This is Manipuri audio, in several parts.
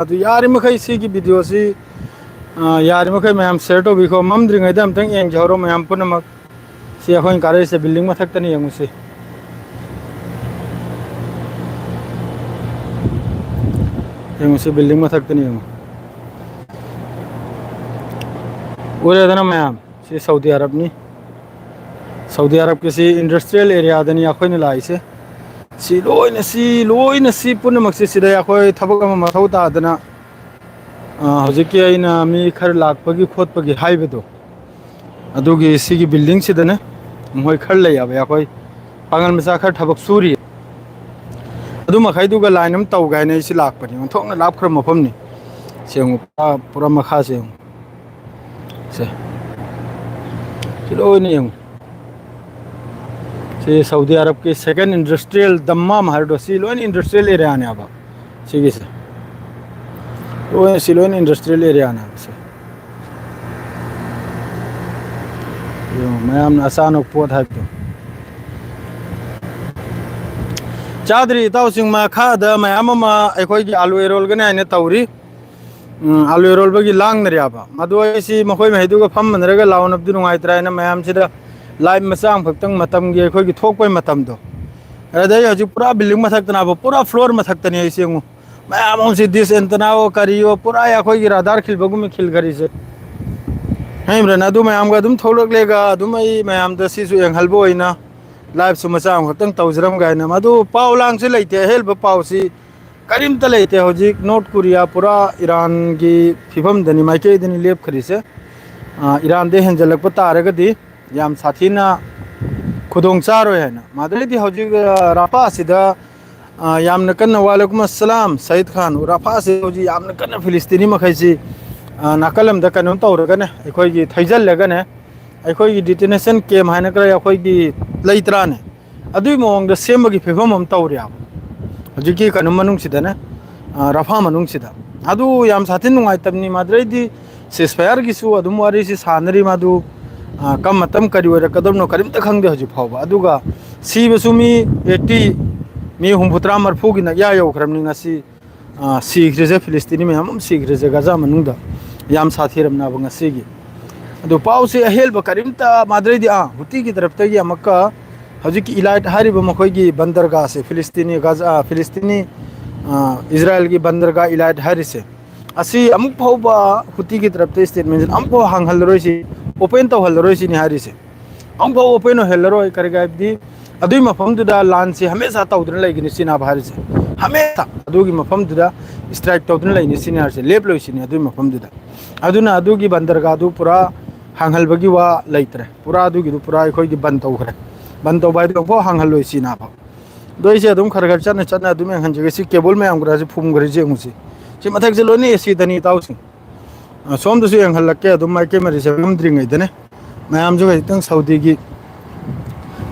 अदु यारि मखै सिगी वीडियो सी यारि मखै मैम शेयर तो बिखो ममद्रिङै दा अमतंग एंग जरो मैम पुनमक सी अखोइन कारे से बिल्डिंग मथक्तनि यंगुसी बिल्डिंग मथक्तनि यंगु उरे दना मैम सी सऊदी अरब के सी इंडस्ट्रियल एरिया दनी अखोइन लाइसे सी पुनमक सी सिदा अखोइ थबक अमा मथौ तादना हजिकी आइना मी खर लाकपगी खोटपगी हाइबदो अदुगी सिगी बिल्डिंग सिदने मोय खर ले याबे अखोइ पांगल मचा खर थबक सूरी अदु मखैदुगा लाइन अम तौ गायने सि लाकपनि ओंथोकना लापखर मफमनि सेंगु पूरा मखा से लोइने यंगु से सऊदी अरब के सेकंड इंडस्ट्रियल दम्माम हरदो सी लोइन इंडस्ट्रियल एरिया ने अब सिगी से लोइन सिलोइन इंडस्ट्रियल एरिया ने से यो मैम अचानक पोत हाइबदो चादरी ताउसिंग मा खादा मैम मा एखोइगी आलू एरोल गने आने तौरी आलू एरोल बगी लांग नरियाबा मदो एसी मखोइ मैदुगा फम मनरगा लाउनबदु नुंगाइत्रायना मैम सिदा लाइव मचांग फक्तंग मतम गे एखोइगी थोकपै मतम दो अदai हजि पूरा बिल्डिंग मथक्तना पूरा फ्लोर मथक्तनी एसेंगु मैम हम से दिस एंतनाओ करियो पूरा एखोइगी रादार खिलबगुम खिल गरिसे हेमरन अदु मैम गा दुम थोलक लेगा दुम आई मैम द सिसु एंगहलबो ओइना लाइव सु मचांग फक्तंग तौजरम गायना मदु पाव लांग से लेते हेल्ब पाव सी करीमता लेते हजिक नॉर्थ कोरिया पूरा ईरान की फिफम दनी माइके दनी लेप खरिसे ईरान दे हेंजलक तारगदी याम साथीना खुदोंग चारो है ना मादरेदी हजिक राफा सिदा यामन कन्न वालेकुम अस्सलाम सईद खान राफा से हजि यामन कन्न फिलिस्तीनी मखैसी नाकलम द कनम तौरगने अखोइगी थैजलगने अखोइगी डिटेनेशन कैम्प हाइना कर अखोइगी लैत्राने अदुइ मोंग सेमगी फिफम हम तौरिया हजिकी कनम मनुंग सिदने राफा मनुंग सिदा अदु याम साथिन नुंगाइतबनी मादरेदी सिसफायर गिसु अदुम वारी सि सानरी मादु कम मतम करी ओरकदमनो करिमता खंगदे हजि फावबा अदुगा सीबसु मी 80 मी humfutra marfugi na ya yौख्रमनि ngasi सिग्रेजे फिलिस्तीनी में हम सिग्रेजे गाजा मनुंगदा याम साथीरम ना बंगसीगी अदु पाउ से अहेल बकरिमता मादरेदी हुती की तरफ तगी अमक्का हजिकी इलाइट हारिब मखोइगी बंदरगाह से फिलिस्तीनी गाजा फिलिस्तीनी इजराइल की बंदरगाह इलाइट हारिसे असी अमुक फावबा हुती की तरफ ते स्टेटमेंट अमुक हांगहल रोइसी ओपन तो हल रोइसी नि हारिसे अमुक ओपन हेल रोइ करगाइबदी अदुई मफमदुदा लान से हमेशा तौदन लैगिनि सिना भारिसे हमेशा अदुगी मफमदुदा स्ट्राइक तौदन लैनि सिना हारिसे लेप लोइसिनि अदुई मफमदुदा अदुना अदुगी बंदरगाह दु पूरा हांगहलबगी वा लैत्रे पूरा अदुगी दु पूरा अखोइगी बंद तौखरे बंद तौबाइदु फो हांगहल लोइसिना फा दोइसे अदुम खरगर चना चना अदुमे हंजगे सि केबल में आमग्राजे फुमगरि जेंगुसि सि मथक से लोने एसी दनी ताउसिं सोमदसु एंगहलके अदुम माइके मरिसे ममद्रिङै दने मैम जो इतंग सऊदी की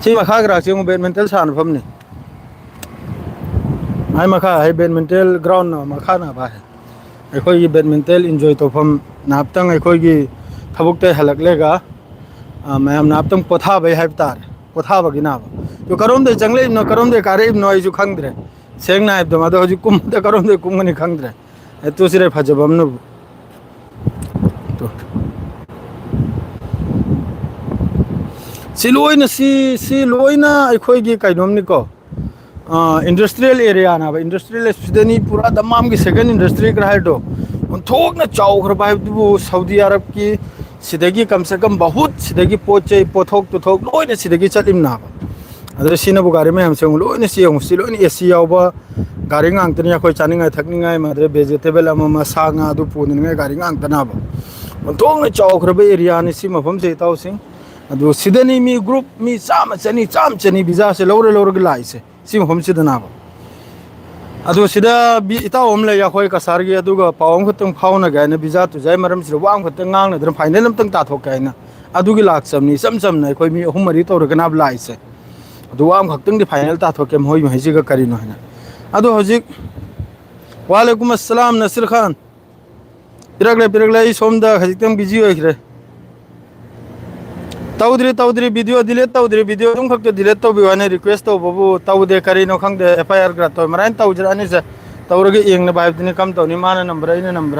सी मखा ग्राक से बैडमिंटन सानफमने आई मखा है बैडमिंटन ग्राउंड मखा ना बा है अखोई बैडमिंटन एंजॉय तौफम नापतंग अखोई थबुकते हलकलेगा मैम नापतंग पोथाबे हाइबतार पोथाबगी नाब तो करोमदे जंगले न करोमदे कारे न आइजु खंगद्रे सेंगना हाइबदो मादो हजि कुमदे करोमदे कुमगनि खंगद्रे एतो सिरे फजबमनु तो सिलोइना सी लोइना अखोइगी कैनोमनिको इंडस्ट्रियल एरिया ना इंडस्ट्रियल सिदनी पूरा दमाम की सेकंड इंडस्ट्री कराइदो थोकना चाउखरबा हाइबदु सऊदी अरब की सिदगी कम से कम बहुत सिदगी पोचे पोथोक तुथोक लोइना सिदगी चलिमना अदर सिनबु गारी में हमसे लोइना सियंग सिलोइना एसी यावबा गारी गांगतनी अखोइ चानिंगाय थकनिंगाय मादरे वेजिटेबल अमा सागा दु पुनिंगाय गारी गांगतनाबा थोकना चाउखरबा एरिया नि सि मफम से ताउसिंग अदु सिदनी मी ग्रुप मी चाम चनी वीजा से लौरे लाइसे सि मफम सिदनाबा अदु सिदा बि इता ओमले याखोइ कसारगी अदुगा पावम खतंग फावना गायना वीजा तु जाय मरम सिर वाम खतंग गांगना दर फाइनल अमतंग ताथोक गायना अदुगी लाक्समनी समसमना अखोइ मी हुमरी तौरगनाब लाइसे अदु वाम खतंग दि फाइनल ताथोक केम होइ महिजिगा करिनो हैना अदु हजिक वालेकुम अस्सलाम नसीर खान पिरगले सोमदा हजिकतम बिजी होइखरे तौद्री वीडियो डिलीट तौद्री वीडियो तुम खक्त डिलीट तौबी वाने रिक्वेस्ट तो बबु तौदे करिनो खंगदे एफआईआर ग्रा तो मराइन तौजरानि से तौरगे येंगना बाइबदनी कम तौनी माना नंबर इन नंबर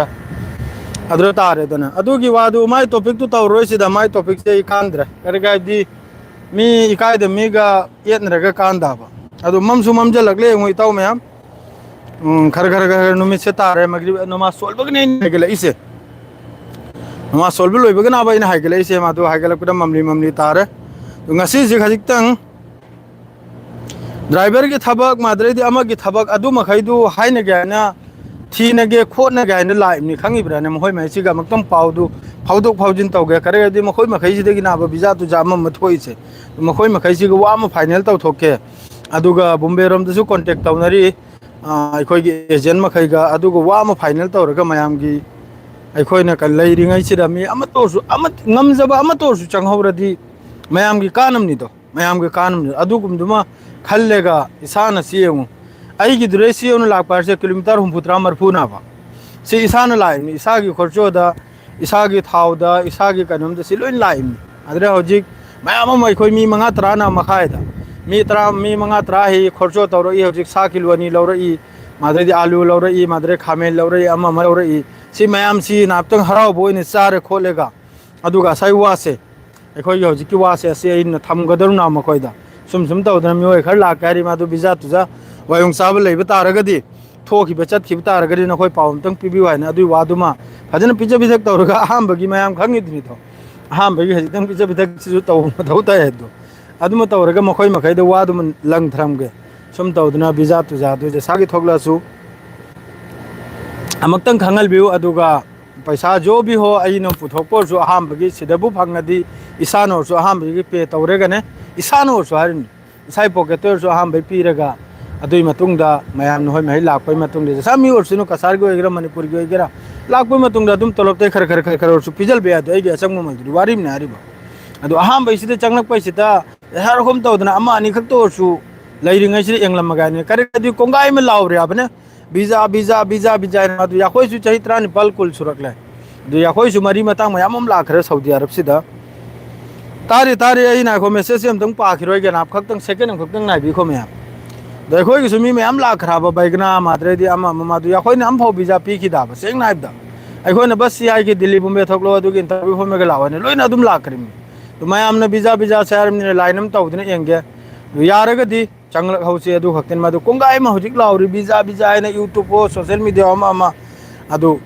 अद्र तारेदना अदुगी वादु माय टॉपिक तु तौरोसिदा माय टॉपिक से कांद्र करगादी मी इकायद मीगा येतनरगा कांदाबा अदु ममसु ममजलगले मोय ताव मैम खर खर खर नुमित से तारे मगरिब नमा सोलबगने नेगले इसे नमा सोलब लोइबगना बाइना हाइगले इसे मादु हाइगलकुदा ममली ममली तारे ngasi ji khajik driver ki thabak madre di ama ki thabak adu makhai du haina ga na thi na ge kho na ga na lai ni khangi bra na mohoi mai si ga maktam pau du phaudok phaujin tau ge kare di makhoi makhai si de gi na ba visa tu jam ma thoi se makhoi makhai si ga wa ma final tau thoke adu ga Bombay rom da su contact tau nari ai khoi gi agent makhai ga adu ga wa ma final tau ra ga mayam gi ai khoi na kan lai ringai si da mi ama to su ama ngam jaba ama to su chang hau ra di mayam gi kanam ni do mayam gi kanam adu gum duma खल्लेगा इसान सियेंगु आई की दुरे सियोन लाख पार से किलोमीटर हम पुत्रा मरफू ना बा से इसान लाइन इसा की खर्चो दा इसा की थाव दा इसा की कनम दा सिलोइन लाइन अदरे होजिक मयाम मै खोई मी मंगा तरा ना मखाय दा मी मंगा तरा ही खर्चो तौर ई होजिक 7 किलो नि लौर ई मादरे दी आलू लौर ई मादरे खामेल लौर ई अमा लौर ई सि मयाम सि नापतंग हराव बोइने चारे खोलेगा अदुगा साइ वासे एखोई होजिक की वासे से इन थमगदर ना मखोइदा सुम सुम तौदना मियोय खर लाकारी मादु बिजा तुजा वायुं साब लेब तारगदी थोखि बचत खि तारगदी नखोय पावम तंग पिबि वायना अदुइ वादुमा फजन पिज बिधक तौरगा अहामबगी मयाम खंगिदनि तो अहामबगी हजितंग पिज बिधक सिजु तौ मथौता हेदु अदुमा तौरगा मखोय मखैद वादुम लंग थरमगे सुम तौदना बिजा तुजा दु जसागी थोगलासु अमक्तंग खंगल बिउ अदुगा पैसा जो भी हो अइनो पुथोकपोरसु अहामबगी सिदबु फंगदी इसानोरसु अहामबगी पे तौरेगने इसानोरसु हारिन इसाई पॉकेटरसु अहामबै पीरगा अदुई मतुंगदा मयाम नहोय महै लाखपै मतुंगदे सामी ओरसुनो कसारगि ओइगरा मणिपुरगि ओइगरा लाखपै मतुंगदा दुम तलबते खर खर खर खर ओरसु पिजल बे आदु आइगे असंग ममलदु वारिम ने हारिबा अदु अहामबै सिदे चंगलकपै सिदा हर होम तौदना अमा अनि खक्तो ओरसु लैरिङै सिदे एंगलमगाने करगदि कोंगाइ मे लावरे आबने वीजा वीजा वीजा वीजा अदु याखोइसु चहि 39 कुल सुरकले अदु याखोइसु मरी मतंग मयाम लाखरे सऊदी अरब सिदा तारे तारे आई ना को मैसेज हम तंग पाखिरोय गे ना खक्तंग सेकेंड खक्तंग ना बि खो मैम देखोय कि सुमी मैम ला खराब बाइगना माद्रे दि अमा ममा दु याखोय नाम फौ बिजा पी खि दाब सेंग नाइब दा अखोय न बस सीआई के दिल्ली बॉम्बे थकलो अदु के इंटरव्यू होमे गे लावने लोइना दुम ला करिम तो मैम न बिजा बिजा शहर में लाइनम तौदने एंगे यारगदि चंगल हौसे अदु खक्तन मदु कोंगाय मा हुजिक लावरि बिजा बिजा ने यूट्यूब को सोशल मीडिया अमा अदु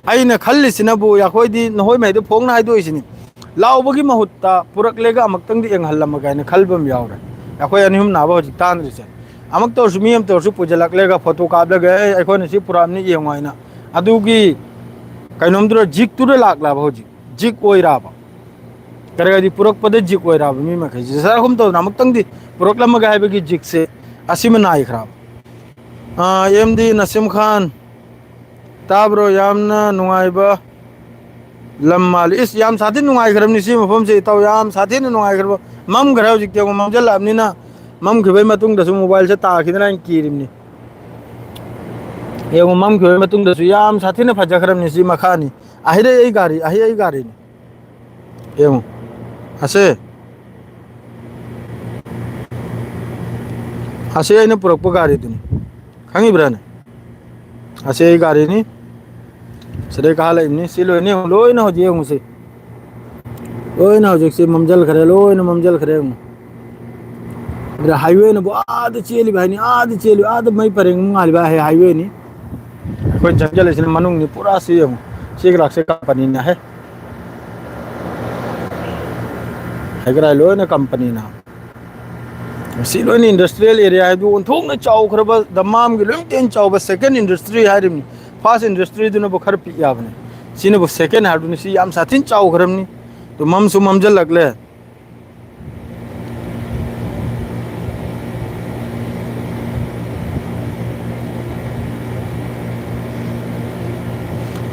आइना खल्लिसिनबु याखोय दि नहोय मैदु फोंग ना हाइदोइसिनि लाउबगी महुत्ता पुरकलेगा अमक्तंग एंगहल्लम गायने खलबम यावरे अखोय अनिहुम नाबो हजि तानरिसे अमक तोरसु मियम तोरसु पुजलकलेगा फोटो काबलगे अखोयने सि पुरामनि येंगायना अदुगी कैनोमद्र जिक तुरे लाकलाबो हजि जिक ओइराबा करगदि पुरकपदे जिक ओइराबा मी मखै जसाखम तो अमक्तंग दि पुरकलम गायबगी जिक से असिम नाइ खराब एमडी नसीम खान ताब्रो यामना नुंगाइबा लम्माल इस याम साथी नुंगाई खरम निसी मफम से ताव याम साथी ने नुंगाई खरब मम घराव जिक्ते को मम जल अपनी ना मम खबे मतुंग दसु मोबाइल से ताखिदना कीरिमनी एगो मम खबे मतुंग दसु याम साथी ने फजा खरम निसी मखानी आहिरे ए गारी ने एगो हसे ने पुरक गारी दुनी खंगी ब्राने हसे ए गारी नि सरे कहा लेनी सिलो ने लोय न हो जे मुसे लोय न हो जे से ममजल खरे लोय न ममजल खरे मेरा हाईवे न आद चेली भाई आद चेली आद मई परेंग माल बा है हाईवे नि कोई जंगल इस मनुंग नि पूरा से लाख से कंपनी ना है हैगरा लोय न कंपनी ना सिलो नि इंडस्ट्रियल एरिया है दु थोंग न चाव खरबा दमाम गे लोम तेन चाव सेकंड इंडस्ट्री हारिम फर्स्ट इंडस्ट्री दुनो बखर पि याबने सिने बो सेकंड हाडुनि सि याम साथिन चाव खरमनि तो ममसु ममजल लगले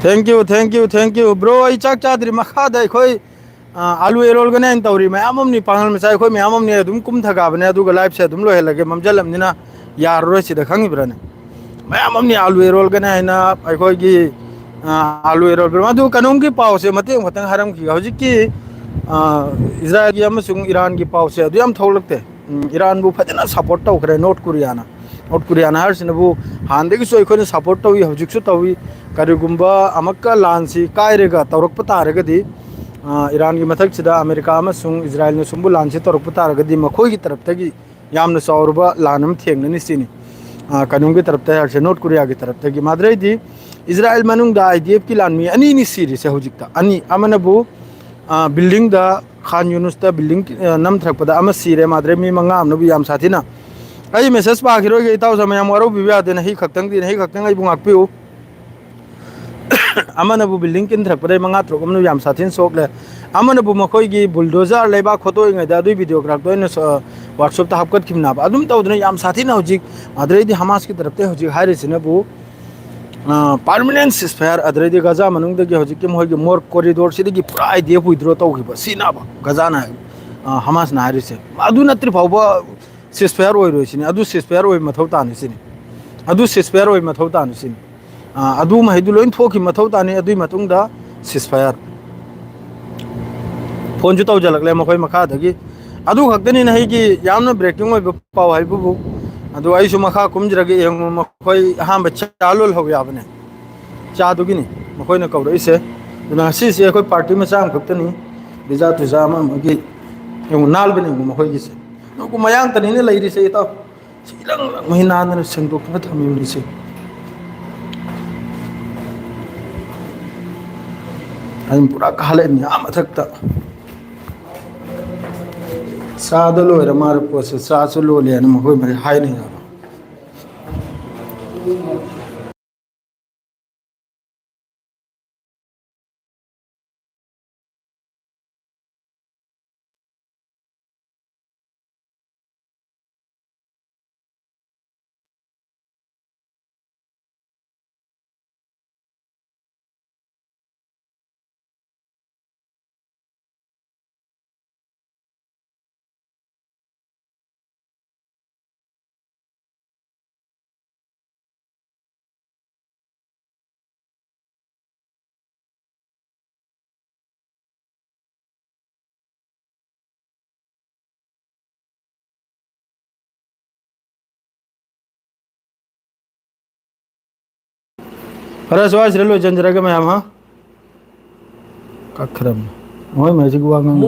थैंक यू ब्रो आई चाक चादरी मखा दai khoi आलू एरोल गने तौरी मैम नि पांगल मसाई खoi मैम नि दुम कुम थगाबने अदुगा लाइफ से दुम लो हेलगे ममजलमनिना यार रोय सिदा खंगी ब्रने मैम नि आलू एरोल गने हैना खoi gi आलू एरोल ब्रमादु कनुम की पाव से मते खतंग हरम की हौजी की इजराइल की अमसुंग ईरान की पाव से अदु याम थौलकते ईरान बु फजना सपोर्ट तौखरे नॉर्थ कोरिया ना नॉर्थ कोरिया हारसिनबु हानदगिसु अखोने सपोर्ट तौई हौजिकसु तौई करिगुंबा अमक्का लानसी कायरेगा तौरक तारगदी ईरान की मथक्सिदा अमेरिका अमसुंग इजराइल ने सुंबु लानसी तौरक तारगदी मखोई की तरफ तगी यामन सौरबा लानम थेंगननि सिनी कानून की तरफ तक नॉर्थ कोरिया की तरफ तक माद्रेदी इजराइल मनुंग दा आईडीएफ की लानमी अनि नि सीरी से हौजिकता अनि अमनबु बिल्डिंग दा खान यूनुस दा बिल्डिंग नम थरकपदा अम सीरे माद्रे मी मंगा अमनबु याम साथीना आई मेसेज पाखिरोगे इताव समय मरो बिवादे नहीं खक्तंग दी नहीं खक्तंग आई बुंगाकपिउ अमनबु बिल्डिंग किन थरकपदे मंगा त्रोक अमनु याम साथीन सोकले अमनबु मखोइगी बुलडोजर लेबा खोतोइ ngada दु वीडियो ग्राफ दोइन वर्कशॉप ता हपकत किमना अदुम तौदना याम साथीना हौजिक अदरेदी हमास की तरफ ते हौजिक हारिसिनबु परमानेंट सिसफायर अदरेदी गजा मनुंगदगी हौजिक किम होइगी मोर कॉरिडोर सिदगी पूरा आईडीएफ विड्रॉ तौगिबा सिनाबा गजाना हमास ना हारिसे अदु नत्रि फावबा सिसफायर ओइरोसिनी अदु सिसफायर ओइ मथौ तानिसिनी अदु सिसफायर ओइ मथौ तानिसिनी अदु महिदु लोइन थोखि मथौ तानि अदुइ मतुंगदा सिसफायर फोन जु तौजलकले मखोइ मखादगी अदु खक्तनी नहीं कि यामना ब्रेकिंग ओइ पाव हाइबु अदु आइसु मखा कुमजरगे यंग मखोइ हाम चालोल हो याबने चादुगिनी मखोइ न कौर इसे दुना सी से कोइ पार्टी में चाम खक्तनी बिजा तुजा मगी यंग नाल बने मखोइ गिसे नको मयांग तनी ने लैरि से ता सिलंग महीना न संदोक न थमिम से अन पूरा कहले याम अथकता सादलो रे मार पोसे सासुलो ले न मखोइ मरे हाय नहीं आ अरे सवाल लो जंजरा के मैं हम हाँ कखरम मोय मैजिक वांग